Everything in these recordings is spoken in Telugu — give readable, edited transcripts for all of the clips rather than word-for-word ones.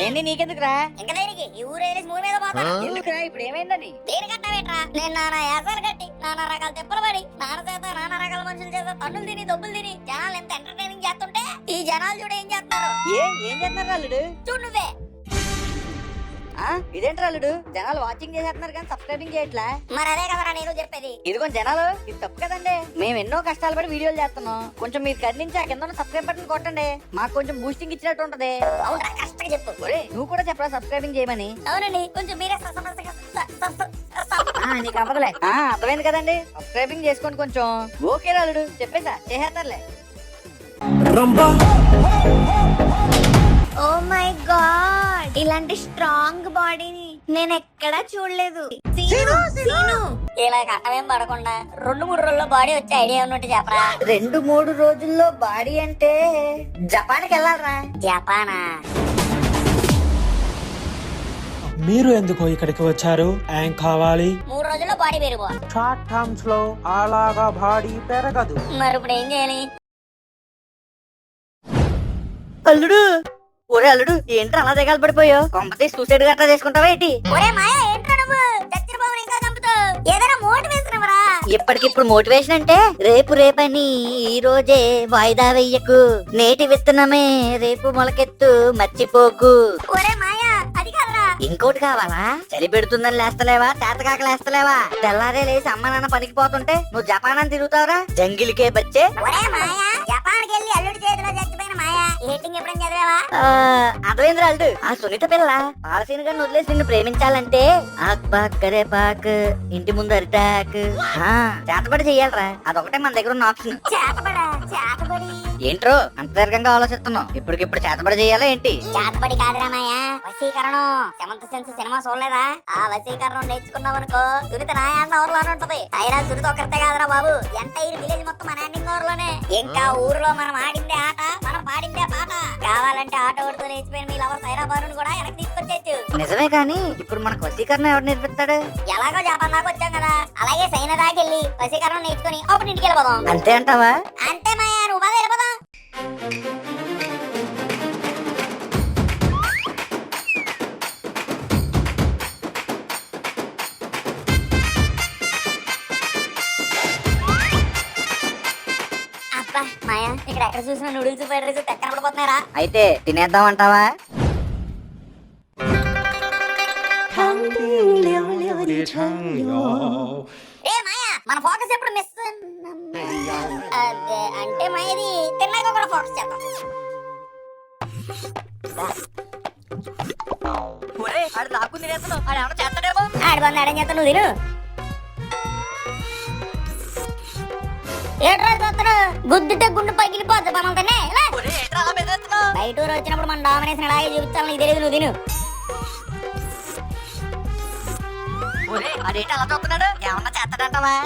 అవన్నీ నీకెందుకురా? ఇంకా దేనికి ఈ ఊరు వదిలేసి ఊరి మీద పోతా. ఎందుకురా? ఇప్పుడు ఏమైందని? దేనికట్టా నేను నానా యాసాలు కట్టి నానా రకాల తిప్పలు పడి నాన్న చేత నానా రకాల మనుషుల చేత తన్నులు తిని దొబ్బులు తిని జనాలు ఎంత ఎంటర్టైనింగ్ చేస్తుంటే ఈ జనాలు చూడ ఏం చేస్తున్నారు. ఏం చేస్తున్నారు అల్లుడు? చూడు నువ్వే. ఇదేంటి అల్లుడు? జనాలు వాచింగ్ చేసేస్తున్నారు కానీ సబ్స్క్రైబింగ్ చేయట్లా. మరి అదే కదరా నేను చెప్పేది. ఇదిగో జనాలు, ఇది తప్పు కదండి. మేము ఎన్నో కష్టాలు పడి వీడియోలు చేస్తున్నాం. కొంచెం మీరు కర్ణించి ఆ కింద సబ్స్క్రైబ్ బటన్ కొట్టండి. మాకు కొంచెం బూస్టింగ్ ఇచ్చినట్టు ఉంటది. అవునరా, కష్టంగా చెప్పు. ఒరే నువ్వు కూడా చెప్పరా సబ్స్క్రైబింగ్ చేయమని. అవునండి, కొంచెం మీరే నీకు అవ్వదులే. అర్థమైంది కదండి, సబ్స్క్రైబింగ్ చేసుకోండి కొంచెం. ఓకే అల్లుడు, చెప్పేసా చేసేస్తారులే. ఓ మై గాడ్, ఇలాంటి స్ట్రాంగ్ బాడీని నేను ఎక్కడా చూడలేదు. ఇలా కట్టమేం పడకుండా 2-3 రోజుల్లో బాడీ వచ్చే ఐడియా ఉన్నట్టు చెప్పరా. 2-3 రోజుల్లో బాడీ అంటే జపాన్కి వెళ్ళాలరా. జపానా? మీరు ఎందుకు ఇక్కడికి వచ్చారు? ఏం కావాలి? 3 రోజుల్లో బాడీ పెరిగిపో. షార్ట్ టర్మ్స్ లో అలాగా బాడీ పెరగదు. మరి ఇప్పుడు ఏం చేయాలి? అల్లుడు, ఒరే అల్లుడు, ఏంట్రా అలా దిగాలు పడిపోయావు? కొంపతి సూసైడ్ గట్రా చేసుకుంటావా ఏంటి? ఒరే మాయా, ఏంట్రా నువ్వు చచ్చిన బాబుని ఇంకా చంపుతావు? ఏదైనా మోటివేషన్ ఇవ్వరా. ఇప్పటికిప్పుడు మోటివేషన్ అంటే రేపు రేపని ఈ రోజే వాయిదా వెయ్యకు, నేటి విత్తనమే రేపు మొలకెత్తు మర్చిపోకు. ఒరే మాయా, అది కాదురా. ఇంకోటి కావాలా? చలి పెడుతుందని లేస్తలేవా? చేతకాక లేస్తలేవా? తెల్లారే లేసి అమ్మ నాన్న పనికి పోతుంటే నువ్వు జపాన్ అని తిరుగుతావురా జంగిలికే బచ్చే. ఒరే మాయా, జపాన్కి వెళ్ళి అల్లుడి చేతిలో చచ్చిపోయిన మాయా హేటింగ్ ఎప్పుడైనా చదివావా? అర్థమైంది అల్లుడు. ఆ సునీత పిల్ల పాలసీని గారిని వదిలేసి నిన్ను ప్రేమించాలంటే ఆక్ పాక్ కరే పాక్, ఇంటి ముందు అరిటాక్, చేతబడి చెయ్యాలరా. అదొకటే మన దగ్గర ఉన్న ఆప్షన్. చేతబడి ఏంట్రో అంత దీర్ఘంగా ఆలోచిస్తున్నావు? ఇప్పటికిప్పుడు చేతబడి చెయ్యాలా ఏంటి? చేతబడి కాదురా మాయా, వశీకరణం. సెవెంత్ సెన్స్ సినిమా చూడలేదా? ఆ వశీకరణం నేర్చుకున్నావు అనుకో, సునీత నా హ్యాండ్ ఓవర్ లోనే ఉంటది. అయినా సునీత ఒక్కరితే కాదురా బాబు, ఎంటైర్ విలేజ్ మొత్తం మన హ్యాండింగ్ ఓవర్ లోనే. ఇంకా ఊర్లో మనం ఆడిందే ఆట, మనం పాడిందే పాట. కావాలంటే ఆటో ఓడుతూ లేచిపోయిన మీ లవర్ సైరా బారుని కూడా వెనక్కి తీసుకొచ్చేచ్చు. నిజమే, కానీ ఇప్పుడు మనకు వశీకరణ ఎవరు నేర్పిస్తాడు? ఎలాగో జపాన్ దాకా వచ్చాం కదా, అలాగే సైనా దాకెళ్ళి వశీకరణం నేర్చుకుని అప్పుడు ఇంటికి వెళ్ళిపోదాం. అంతే అంటావా? అంతే మాయా, నువ్వు బాగా వెళ్ళిపోదాం. అబ్బా మాయా, ఇక్కడ ఎక్కడ చూసినా నూడిల్స్ ఫ్రైడ్ రైస్ తెక్కనపడిపోతున్నారా. అయితే తినేద్దాం అంటావా? ఏ మాయా, మన ఫోకస్ ఎప్పుడు మిస్. అంటే మాయది తిన్నాక కూడా ఫోకస్ చేద్దాం. ఆడి బంది ఆడేం చేస్తా, నువ్వు తిను. ఏట్రా చూస్తున్నా, గుద్దితే గుండు పగిలిపోద్ది పనంతనే. బయట ఊరు వచ్చినప్పుడు మన డామినేషన్ అలాగే చూపించాలి, నీకు తెలియదు, నువ్వు తిను.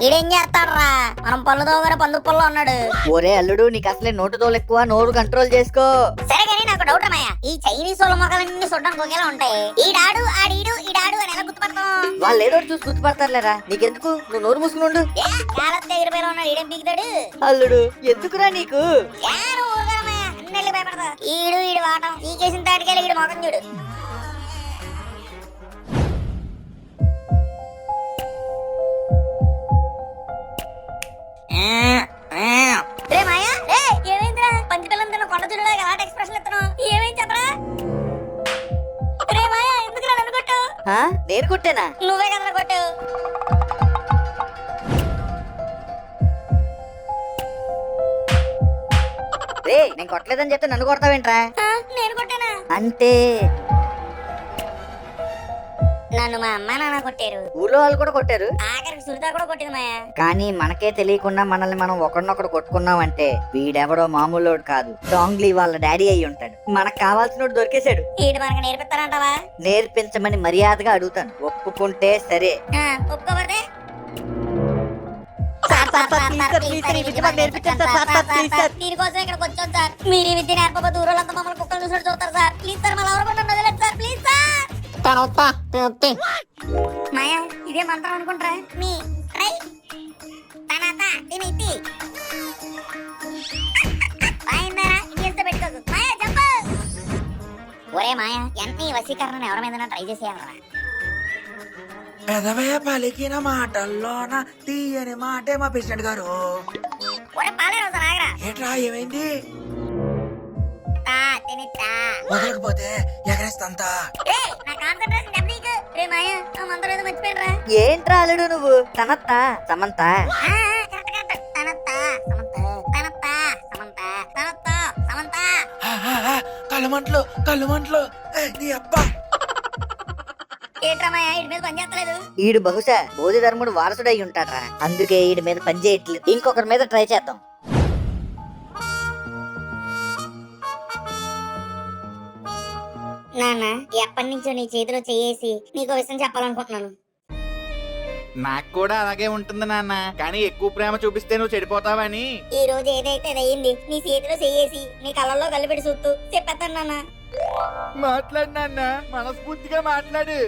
ఈడేం చేస్తాడరా, మనం పళ్ళు తోగానే పందుకు పళ్ళు ఉన్నాడు. ఒరే అల్లుడు, నీకు అసలే నోటు తోలు ఎక్కువ, నోరు కంట్రోల్ చేసుకో. సరే కానీ నాకు డౌట్ అమ్మయ్య, ఈ చైనీస్ వాళ్ళ మొక్కలన్నీ చూడడానికి ఒకేలా ఉంటాయి. ఈడాడు ఆడీడు ఈడాడు అని ఎలా గుర్తుపడతాం? వాళ్ళు ఏదో చూసి గుర్తుపడతారులేరా, నీకెందుకు? నువ్వు నోరు మూసుకుని ఉండు. దగ్గర పేరు ఉన్నాడు, ఈడేం పీకుతాడు? అల్లుడు ఎందుకురా నీకు? అన్ని భయపడతా. ఈడు వాటం ఈ కేసిన తాటికెళ్ళి ఈడు మొఖం చూడు. ఏమైందిరా, పంచి పిల్లలు తిన్న కొండ చూడడా ఎలాంటి ఎక్స్ప్రెషన్ ఇస్తున్నావు? ఏమైంది చెప్పరా? రే మాయా, ఎందుకు నన్ను కొట్టు? నేను కొట్టానా? నువ్వే కదా కొట్టు. రే, నేను కొట్టలేదని చెప్తే నన్ను కొడతావేంట్రా? నేను కొట్టానా? అంటే నన్ను మా అమ్మ నాన్న కొట్టారు, ఊర్లో వాళ్ళు కూడా కొట్టారు, ఆఖరికి సునీత కూడా కొట్టింది మాయా. కానీ మనకే తెలియకుండా మనల్ని మనం ఒకరినొకరు కొట్టుకున్నామంటే వీడెవడో మామూలోడు కాదు, డాంగ్లీ వాళ్ళ డాడీ అయి ఉంటాడు. మనకు కావాల్సినోడు దొరికేశాడు. ఈడు మనకు నేర్పిస్తారంటావా? నేర్పించమని మర్యాదగా అడుగుతాను, ఒప్పుకుంటే సరే. ఒప్పుకోబడితే దీనికోసం ఇక్కడికి వచ్చాం సార్. మీరు ఈ విద్య నేర్పబోతు ఊరోళ్ళంతా మమ్మల్ని కుక్కలు చూసినట్టు చూస్తారు సార్. ప్లీజ్ సార్, మళ్ళీ ఎవరు కూడా వదిలేదు సార్, ప్లీజ్ సార్. మాయా, ఇదే మంత్రం అనుకుంటారా? మీ ట్రై తనాత తిని పెట్టుకోకు మాయా, చెప్పు. ఒరే మాయా ఎంత వశీకరణ ఎవరి మీద ట్రై చేసేయాలరా. పెదవే పలికిన మాటల్లోన తీయని మాటే మా ప్రెసిడెంట్ గారు. ఒరే పాలేరు సార్ ఆగరా. ఏట్రా ఏమైంది? తినితా వదలకపోతే ఎగరేస్తంతా. నా కాన్సంట్రేషన్ దెబ్బతీకు. రే మాయా ఆ మంత్రం ఏదో మర్చిపోయినరా. ఏంట్రా అల్లుడు నువ్వు సమంత సమంత కళ్ళమంట్లు కళ్ళమంట్లు నీ అబ్బా. ఏంట్రమాయా ఇటు మీద పని చేస్తలేదు. ఈడు బహుశా బోధి ధర్ముడు వారసుడై ఉంటాడ్రా, అందుకే ఈడి మీద పని చేయట్లేదు. ఇంకొకరి మీద ట్రై చేద్దాం. నాన్న ఎప్పటి నుంచో నీ చేతిలో చేసి నీకు విషయం చెప్పాలనుకుంటున్నాను. నాకు కూడా అలాగే ఉంటుంది నాన్న, కానీ ఎక్కువ ప్రేమ చూపిస్తే నువ్వు చెడిపోతావని. ఈ రోజు ఏదైతే అయింది నీ చేతిలో చేసి నీ కళ్ళల్లో కలిపెట్టి చూస్తూ చెప్పేస్తాను నాన్న. మాట్లాడు నాన్న, మనస్ఫూర్తిగా మాట్లాడు.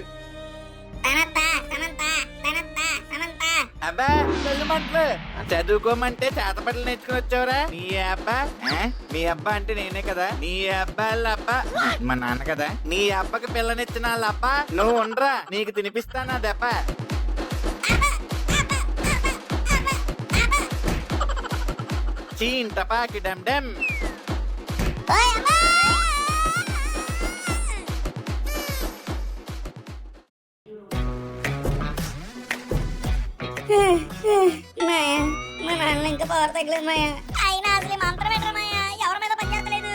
అబ్బా చదువుమంటలు చదువుకోమంటే చేతపడలు నేర్చుకుని వచ్చావురా. నీ అబ్బా మీ అబ్బా అంటే నేనే కదా. నీ అబ్బా అబ్బా మా నాన్న కదా. నీ అబ్బకి పిల్లనిచ్చిన వాళ్ళ అబ్బా నువ్వు ఉండరా, నీకు తినిపిస్తానా దెబ్బ. చీన్ టపాకి డమ్ డమ్. మా నాన్న ఇంకా పవర్ తగ్గలేదు మాయా. అయినా అసలు మంత్రం ఏంట్రా మాయా, ఎవరి మీద పని చేస్తలేదు.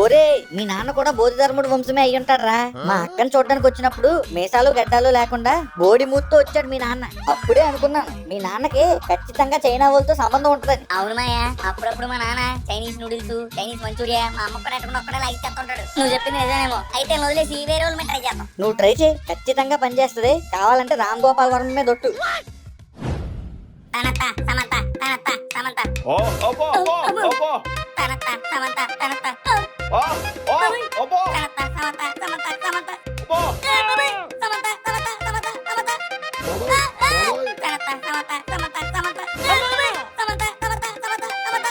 ఒరే మీ నాన్న కూడా బోధి ధర్ముడు వంశమే అయ్యి ఉంటాడ్రా. మా అక్కని చూడడానికి వచ్చినప్పుడు మీసాలు గడ్డాలు లేకుండా బోడి మూత్తో వచ్చాడు మీ నాన్న. అప్పుడే అనుకున్నాను మీ నాన్నకి ఖచ్చితంగా చైనా వాళ్ళతో సంబంధం ఉంటదని. అవును మాయా, అప్పుడప్పుడు మా నాన్న చైనీస్ నూడిల్స్, చైనీస్ మంచూరియా మా అమ్మ కూడా ఎక్కడ ఒక్కడే లైక్ చేస్తుంటాడు. నువ్వు చెప్పింది నిజమేమో, అయితే వదిలేసి వేరే వాళ్ళ మీద ట్రై చేద్దాం. నువ్వు ట్రై చేయి, ఖచ్చితంగా పనిచేస్తుంది. కావాలంటే రామ్ గోపాల్ వర్మ మీద ఒట్టు. తనత సమంత తనత సమంత తనత సమంత తనత తనత సమంత సమంత సమంత సమంత సమంత సమంత సమంత తనత సమంత సమంత సమంత సమంత సమంత సమంత సమంత.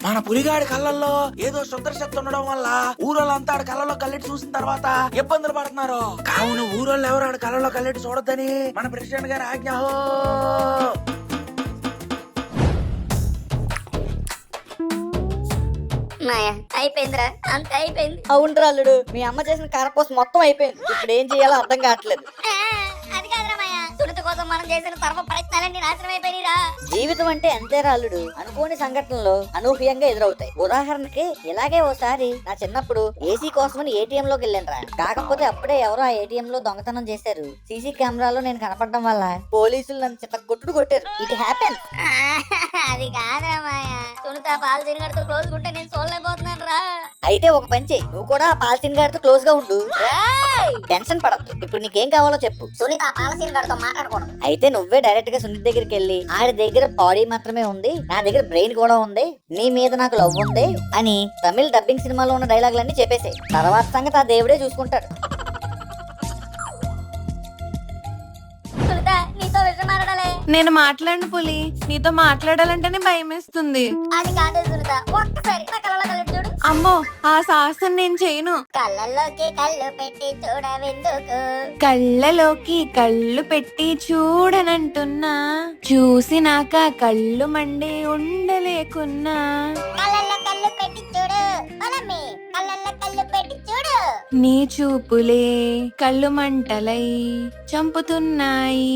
మన పులిగాడి కళ్ళల్లో ఏదో శుద్రశక్తి ఉండడం వల్ల ఊరోళ్ళంతా ఆడి కళ్ళలో కళ్ళెట్టి చూసిన తర్వాత ఇబ్బందులు పడుతున్నారు. కావున ఊరోళ్ళు ఎవరు ఆడి కళ్ళలో కళ్ళెట్టి చూడొద్దని మన ప్రెసిడెంట్ గారి ఆజ్ఞ. మాయా అయిపోయిందిరా, అంత అయిపోయింది. అవునరా అల్లుడు, మీ అమ్మ చేసిన కారపోస్ మొత్తం అయిపోయింది. ఇప్పుడు ఏం చేయాలో అర్థం కావట్లేదు. అది కాదురా మాయా, సునీత కోసం మనం చేసిన సర్వ ప్రయత్నాలన్నీ నాశనం అయిపోయిరా. జీవితం అంటే అంతేరా అల్లుడు, అనుకోని సంఘటనలు అనూహ్యంగా ఎదురవుతాయి. ఉదాహరణకి ఇలాగే ఓసారి నా చిన్నప్పుడు ఏసీ కోసమని ఏటీఎం లోకి వెళ్ళానురా. కాకపోతే అప్పుడే ఎవరో ఆ ఏటీఎం లో దొంగతనం చేశారు. సీసీ కెమెరాలో నేను కనపడడం వల్ల పోలీసులు నన్ను చిన్న కొట్టుడు కొట్టారు. It happen. అది కాదురా మాయా, సునీత పాలు తినగడుతూ క్లోజ్ ఉంటే నేను చూడలేకపోతున్నాను రా. అయితే ఒక పని చెయ్యి, నువ్వు కూడా ఆ పాలసీన్ గారితో క్లోజ్ గా ఉండు. టెన్షన్ పడద్దు, ఇప్పుడు నీకేం కావాలో చెప్పు. సునీత పాలసీని గడుతో మాట్లాడకూడదు. అయితే నువ్వే డైరెక్ట్ గా సునీత్ దగ్గరికి వెళ్ళి, ఆడి దగ్గర బాడీ మాత్రమే ఉంది, నా దగ్గర బ్రెయిన్ కూడా ఉంది, నీ మీద నాకు లవ్ ఉంది అని తమిళ డబ్బింగ్ సినిమాలో ఉన్న డైలాగులన్నీ చెప్పేసాయి. తర్వాత సంగతి ఆ దేవుడే చూసుకుంటాడు. సునీత నీతో విషయం మాట్లాడాలి. నేను మాట్లాడను పులి, నీతో మాట్లాడాలంటేనే భయమేస్తుంది. అది కాదు సునీత, ఒక్కసారి నా కళ్ళలో కళ్ళు చూడు. అమ్మో ఆ సాహసం నేను చేయను. కళ్ళల్లోకి కళ్ళు పెట్టి చూడవెందుకు, కళ్ళలోకి కళ్ళు పెట్టి చూడనంటున్నా, చూసినాక కళ్ళు మండి ఉండలేకున్నా. కళ్ళల్లో కళ్ళు పెట్టి చూడు మనమ్మి, కళ్ళల్లో కళ్ళు పెట్టి చూడు. నీ చూపులే కళ్ళు మంటలై చంపుతున్నాయి,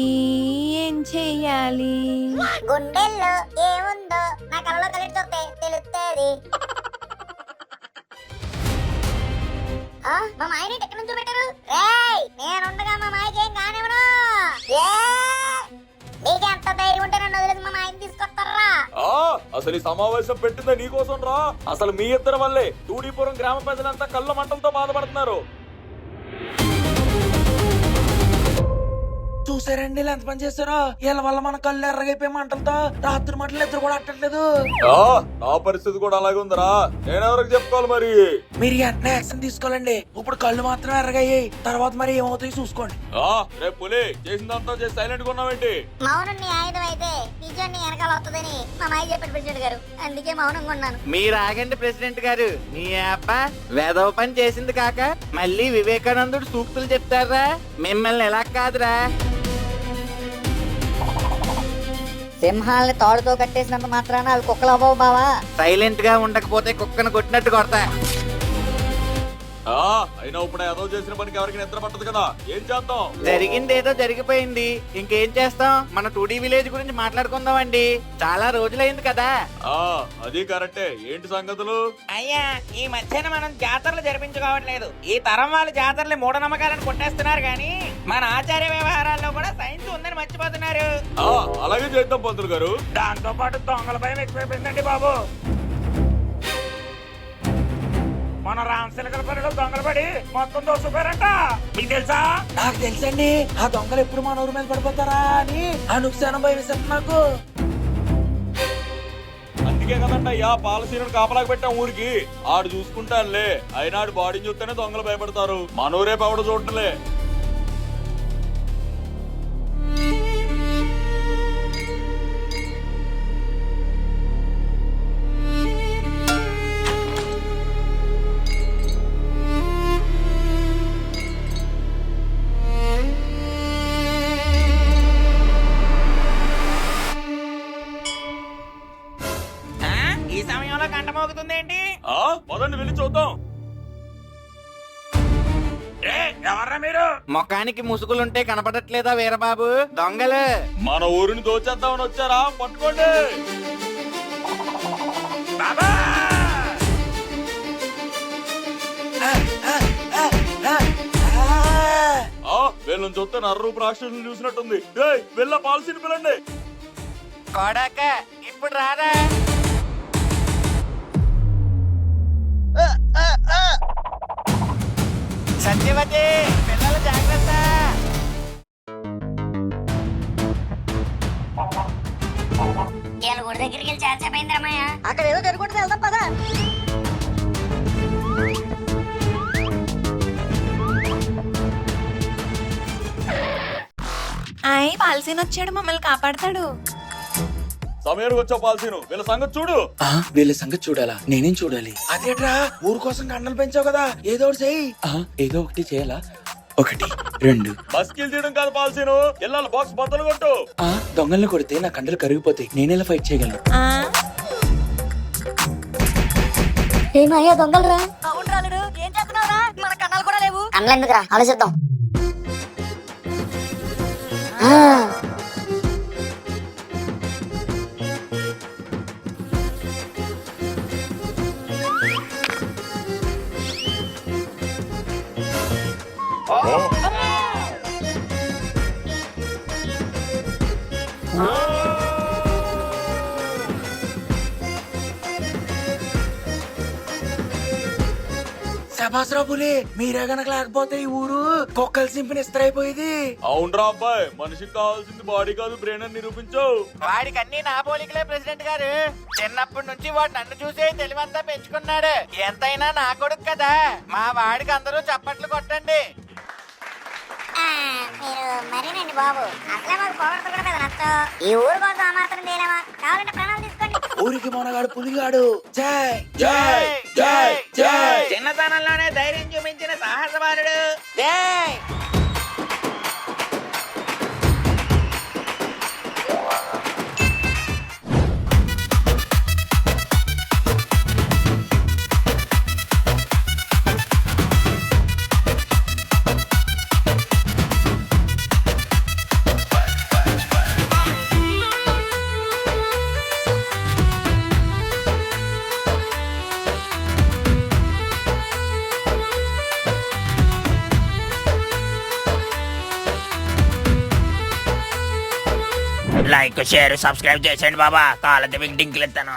ఏం చెయ్యాలి? గుండెల్లో ఏముందో నా కళ్ళలో కళ్ళు చూస్తే తెలుస్తుంది. మా మాయని ఎక్కడి నుంచి పెట్టారు? రేయ్ నేనుండగా మా మాయకి ఏం కానివ్వను. నీకెంత ధైర్యం ఉంటే నన్ను వదిలేసి మా మాయని తీసుకొస్తారా? అసలు ఈ సమావేశం పెట్టిందే నీకోసం రా. అసలు మీ ఇద్దరి వల్లే టూడీపురం గ్రామ ప్రజలంతా కళ్ళ మంటలతో బాధపడుతున్నారు. చూసారండి ఎంత పని చేస్తారో. వీళ్ళ వల్ల మన కళ్ళు ఎర్రగైపోయి మంటలతో రాత్రి మంటలు ఇద్దరు కూడా అట్టట్లేదు. నా పరిస్థితి కూడా అలాగే ఉందరా. నేనెవరికి చెప్పుకోవాలి మరి? మీరు వెంటనే యాక్షన్ తీసుకోవాలండి. ఇప్పుడు కళ్ళు మాత్రం ఎర్రగయ్యాయి, తర్వాత మరి ఏమవుతాయి చూసుకోండి. రేపు పులి చేసిందంతా చేసి సైలెంట్ గా ఉన్నావేంటి? మౌనం నీ ఆయుధం అయితే నిజాన్ని వెనకాల ఉంటదని మా మాయ చెప్పాడు ప్రెసిడెంట్ గారు, అందుకే మౌనంగా ఉన్నాను. మీరు ఆగండి ప్రెసిడెంట్ గారు. నీ అబ్బ వేదవ పని చేసింది కాక మళ్ళీ వివేకానందుడు సూక్తులు చెప్తారా? మిమ్మల్ని ఎలా కాదురా. సింహాలని తాడుతో కట్టేసినంత మాత్రాన అవి కుక్కలు అవ్వవు బావా. సైలెంట్ గా ఉండకపోతే కుక్కను కొట్టినట్టు కొడతా. అయినా ఇప్పుడు ఏదో చేసిన పనికి ఎవరికి నిద్ర పట్టదు కదా, ఏం చేద్దాం? జరిగింది ఏదో జరిగిపోయింది, ఇంకేం చేస్తాం? మన 2D విలేజ్ గురించి మాట్లాడుకుందామండి. చాలా రోజులైంది కదా. అది కరెక్టే. ఏంటి సంగతులు? అయ్యా, ఈ మధ్యన మనం జాతరలు జరిపించుకోవట్లేదు. ఈ తరం వాళ్ళు జాతరలు మూఢనమ్మకాలను కొట్టేస్తున్నారు గాని మన ఆచార్య వ్యవహారాల్లో కూడా సైన్స్ ఉందని మర్చిపోతున్నారు. అలాగే చేద్దాం పంతులు గారు. దాంతో పాటు దొంగల భయం ఎక్కువైపోయిందండి బాబు. మన రామశిలకల పనిలో దొంగలు పడి మొత్తం దోసుకుపోయారంట. మీకు తెలుసా? నాకు తెలుసండి. ఆ దొంగలు ఎప్పుడు మన ఊరి మీద పడిపోతారా అని అనుక్షణం భయం నాకు. అందుకే కదండి అయ్యా పాలసీలను కాపలాకి పెట్టాం ఊరికి. ఆడు చూసుకుంటానులే, అయినా ఆడు బాడీని చూస్తేనే దొంగలు భయపడతారు. మన ఊరే పవడ చూడలే. ఈ సమయంలో గంట మోగుతుంది ఏంటి? పదండి వెళ్ళి చూద్దాం. ఎవర్రా మీరు? ముఖానికి ముసుగులుంటే కనపడట్లేదా వీరబాబు? దొంగలు మన ఊరిని దోచేద్దామని వచ్చారా? పట్టుకోండి. బాబా! వీళ్ళని చూస్తే నర్రూపు రాక్షసులు చూసినట్టుంది. వెళ్ళ పాలసీని పిలండి. కొడాక ఇప్పుడు రారా. సత్యవతి, పిల్లలు జాగ్రత్త. వీళ్ళ గుడి దగ్గరికి వెళ్ళి చేర్చపోయింది రమయ్య. అక్కడ ఏదో జరుగుతుంది, వెళ్దాం పదా. అయ్ పాలసీని వచ్చాడు, మమ్మల్ని కాపాడతాడు. సమయానికి వచ్చావు పాలసీను. వీళ్ళ సంగతి చూడు. వీళ్ళ సంగతి చూడాలా? నేనేం చూడాలి? అదేట్రా, ఊరు కోసం కండలు పెంచావు కదా, ఏదో ఒకటి చెయ్యి. ఏదో ఒకటి చేయాలా? 1 2 బస్కిల్ తీయడం కాదు పాలసీను, ఇళ్ళ బాక్స్ బద్దలు కొట్టు. దొంగల్ని కొడితే నా కండలు కరిగిపోతాయి. నేనెలా ఫైట్ చేయగలను? ఆ ఏమయ్యా దొంగలరా? అవును రాలుడు, ఏం చేస్తున్నావురా? మన కన్నాలు కూడా లేవు. కన్నలు ఎందుకురా, ఆలోచిద్దాం. శభాస్రా పులి, మీరే గనక లేకపోతే ఈ ఊరు కుక్కలు సింపిన ఇస్తరైపోయేది. అవునరా అబ్బాయి, మనిషికి కావాల్సింది బాడీ కాదు బ్రెయిన్ అని నిరూపించావు. వాడికి అన్ని నా పోలికలే ప్రెసిడెంట్ గారు. చిన్నప్పటి నుంచి వాడు నన్ను చూసే తెలివంతా పెంచుకున్నాడు. ఎంతైనా నా కొడుకు కదా. మా వాడికి అందరూ చప్పట్లు కొట్టండి. మీరు మరేనండి బాబు, అసలే మాకు పొగడత కూడా పెద్ద నష్టం. ఈ ఊరు కోసం ఆ మాత్రం చేయలేమా? కావాలంటే ప్రాణాలు తీసుకోండి. ఊరికి మొనగాడు పులిగాడు. జై జై జై జై. చిన్నతనంలోనే ధైర్యం చూపించిన సాహసవారుడు. జై. లైక్ షేర్ సబ్స్క్రైబ్ చేసేయండి బాబా. కాళ్ళ డింకులు ఎత్తాను.